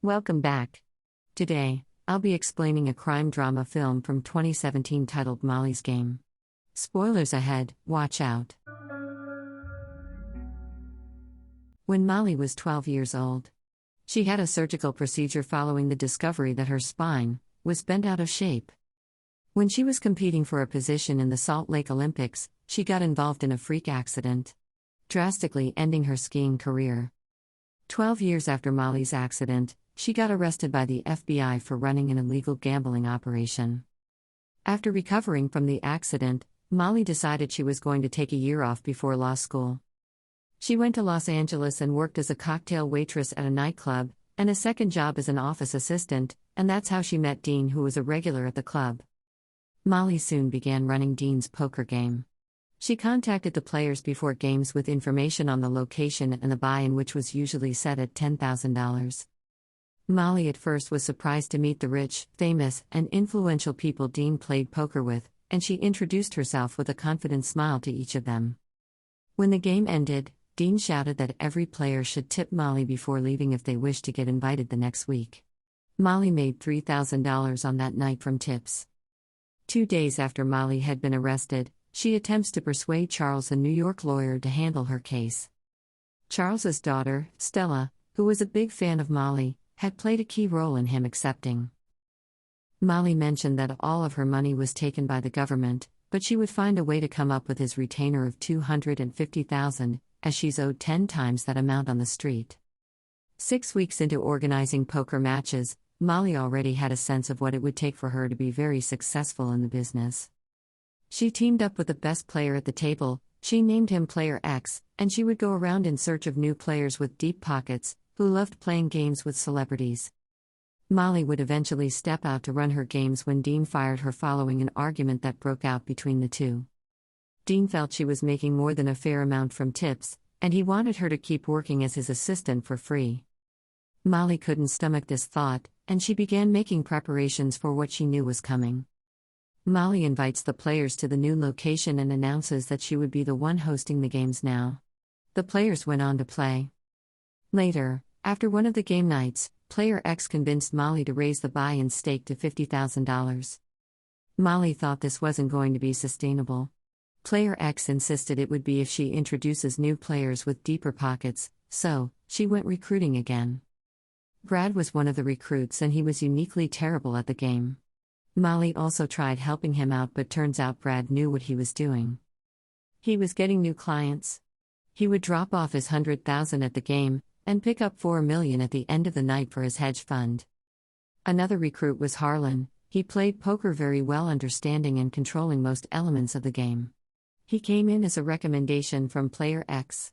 Welcome back. Today, I'll be explaining a crime drama film from 2017 titled Molly's Game. Spoilers ahead, watch out. When Molly was 12 years old, she had a surgical procedure following the discovery that her spine was bent out of shape. When she was competing for a position in the Salt Lake Olympics, she got involved in a freak accident, drastically ending her skiing career. 12 years after Molly's accident, she got arrested by the FBI for running an illegal gambling operation. After recovering from the accident, Molly decided she was going to take a year off before law school. She went to Los Angeles and worked as a cocktail waitress at a nightclub, and a second job as an office assistant, and that's how she met Dean, who was a regular at the club. Molly soon began running Dean's poker game. She contacted the players before games with information on the location and the buy-in, which was usually set at $10,000. Molly at first was surprised to meet the rich, famous, and influential people Dean played poker with, and she introduced herself with a confident smile to each of them. When the game ended, Dean shouted that every player should tip Molly before leaving if they wished to get invited the next week. Molly made $3,000 on that night from tips. 2 days after Molly had been arrested, she attempts to persuade Charles, a New York lawyer, to handle her case. Charles's daughter, Stella, who was a big fan of Molly, had played a key role in him accepting. Molly mentioned that all of her money was taken by the government, but she would find a way to come up with his retainer of $250,000, as she's owed 10 times that amount on the street. 6 weeks into organizing poker matches, Molly already had a sense of what it would take for her to be very successful in the business. She teamed up with the best player at the table. She named him Player X, and she would go around in search of new players with deep pockets, who loved playing games with celebrities. Molly would eventually step out to run her games when Dean fired her following an argument that broke out between the two. Dean felt she was making more than a fair amount from tips, and he wanted her to keep working as his assistant for free. Molly couldn't stomach this thought, and she began making preparations for what she knew was coming. Molly invites the players to the new location and announces that she would be the one hosting the games now. The players went on to play. Later, after one of the game nights, Player X convinced Molly to raise the buy-in stake to $50,000. Molly thought this wasn't going to be sustainable. Player X insisted it would be if she introduces new players with deeper pockets, so she went recruiting again. Brad was one of the recruits, and he was uniquely terrible at the game. Molly also tried helping him out, but turns out Brad knew what he was doing. He was getting new clients. He would drop off his $100,000 at the game, and pick up $4 million at the end of the night for his hedge fund. Another recruit was Harlan. He played poker very well, understanding and controlling most elements of the game. He came in as a recommendation from Player X.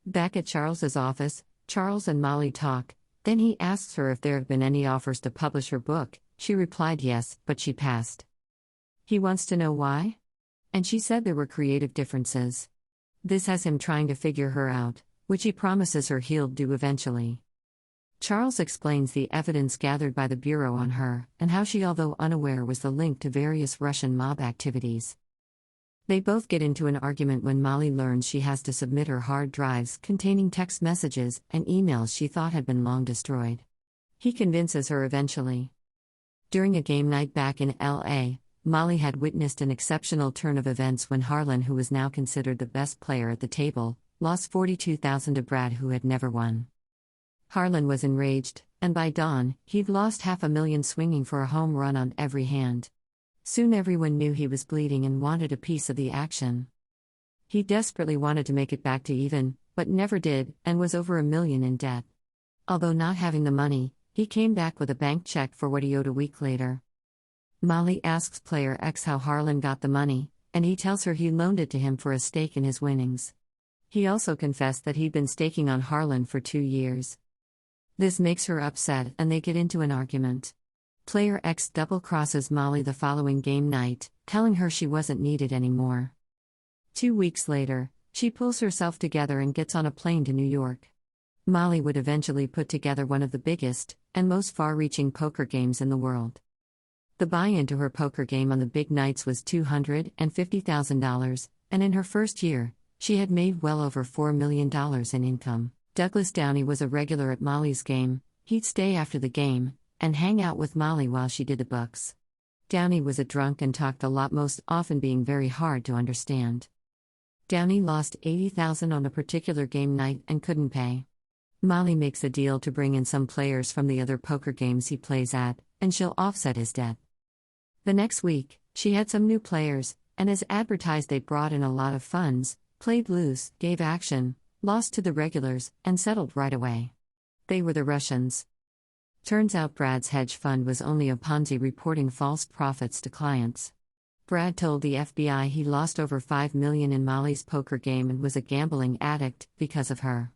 Back at Charles's office, Charles and Molly talk, then he asks her if there have been any offers to publish her book. She replied yes, but she passed. He wants to know why? And she said there were creative differences. This has him trying to figure her out, which he promises her he'll do eventually. Charles explains the evidence gathered by the Bureau on her, and how she, although unaware, was the link to various Russian mob activities. They both get into an argument when Molly learns she has to submit her hard drives containing text messages and emails she thought had been long destroyed. He convinces her eventually. During a game night back in LA, Molly had witnessed an exceptional turn of events when Harlan, who was now considered the best player at the table, lost $42,000 to Brad, who had never won. Harlan was enraged, and by dawn, he'd lost $500,000 swinging for a home run on every hand. Soon everyone knew he was bleeding and wanted a piece of the action. He desperately wanted to make it back to even, but never did, and was over $1 million in debt. Although not having the money, he came back with a bank check for what he owed a week later. Molly asks Player X how Harlan got the money, and he tells her he loaned it to him for a stake in his winnings. He also confessed that he'd been staking on Harlan for 2 years. This makes her upset, and they get into an argument. Player X double-crosses Molly the following game night, telling her she wasn't needed anymore. 2 weeks later, she pulls herself together and gets on a plane to New York. Molly would eventually put together one of the biggest and most far-reaching poker games in the world. The buy-in to her poker game on the big nights was $250,000, and in her first year, she had made well over $4 million in income. Douglas Downey was a regular at Molly's game. He'd stay after the game and hang out with Molly while she did the books. Downey was a drunk and talked a lot, most often being very hard to understand. Downey lost $80,000 on a particular game night and couldn't pay. Molly makes a deal to bring in some players from the other poker games he plays at, and she'll offset his debt. The next week, she had some new players, and as advertised, they brought in a lot of funds, played loose, gave action, lost to the regulars, and settled right away. They were the Russians. Turns out Brad's hedge fund was only a Ponzi, reporting false profits to clients. Brad told the FBI he lost over $5 million in Molly's poker game and was a gambling addict because of her.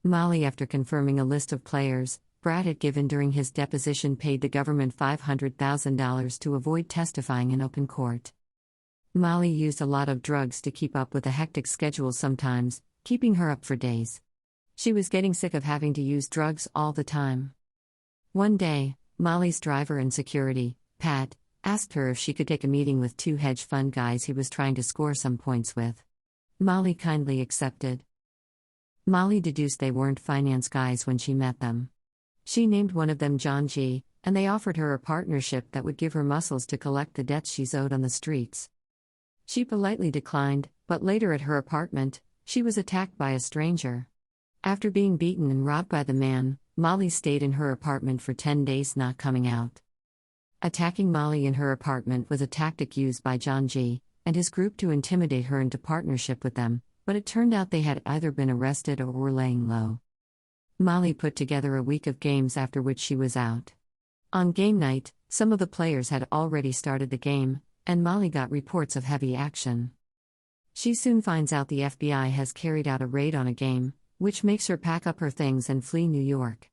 Molly, after confirming a list of players Brad had given during his deposition, paid the government $500,000 to avoid testifying in open court. Molly used a lot of drugs to keep up with a hectic schedule, sometimes keeping her up for days. She was getting sick of having to use drugs all the time. One day, Molly's driver and security, Pat, asked her if she could take a meeting with two hedge fund guys he was trying to score some points with. Molly kindly accepted. Molly deduced they weren't finance guys when she met them. She named one of them John G., and they offered her a partnership that would give her muscles to collect the debts she's owed on the streets. She politely declined, but later at her apartment, she was attacked by a stranger. After being beaten and robbed by the man, Molly stayed in her apartment for 10 days, not coming out. Attacking Molly in her apartment was a tactic used by John G. and his group to intimidate her into partnership with them, but it turned out they had either been arrested or were laying low. Molly put together a week of games, after which she was out. On game night, some of the players had already started the game, and Molly got reports of heavy action. She soon finds out the FBI has carried out a raid on a game, which makes her pack up her things and flee New York.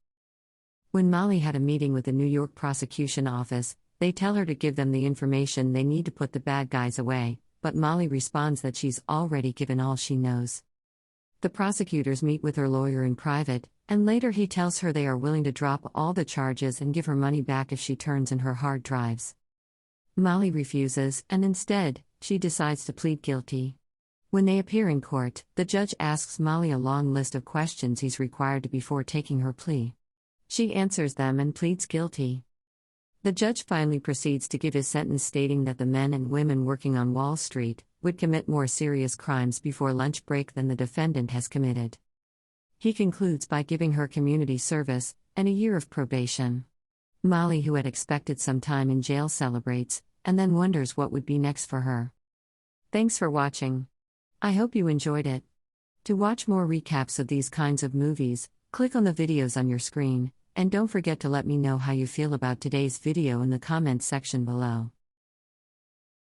When Molly had a meeting with the New York prosecution office, they tell her to give them the information they need to put the bad guys away, but Molly responds that she's already given all she knows. The prosecutors meet with her lawyer in private, and later he tells her they are willing to drop all the charges and give her money back if she turns in her hard drives. Molly refuses, and instead, she decides to plead guilty. When they appear in court, the judge asks Molly a long list of questions he's required to before taking her plea. She answers them and pleads guilty. The judge finally proceeds to give his sentence, stating that the men and women working on Wall Street would commit more serious crimes before lunch break than the defendant has committed. He concludes by giving her community service and a year of probation. Molly, who had expected some time in jail, celebrates, and then wonders what would be next for her. Thanks for watching. I hope you enjoyed it. To watch more recaps of these kinds of movies, click on the videos on your screen, and don't forget to let me know how you feel about today's video in the comments section below.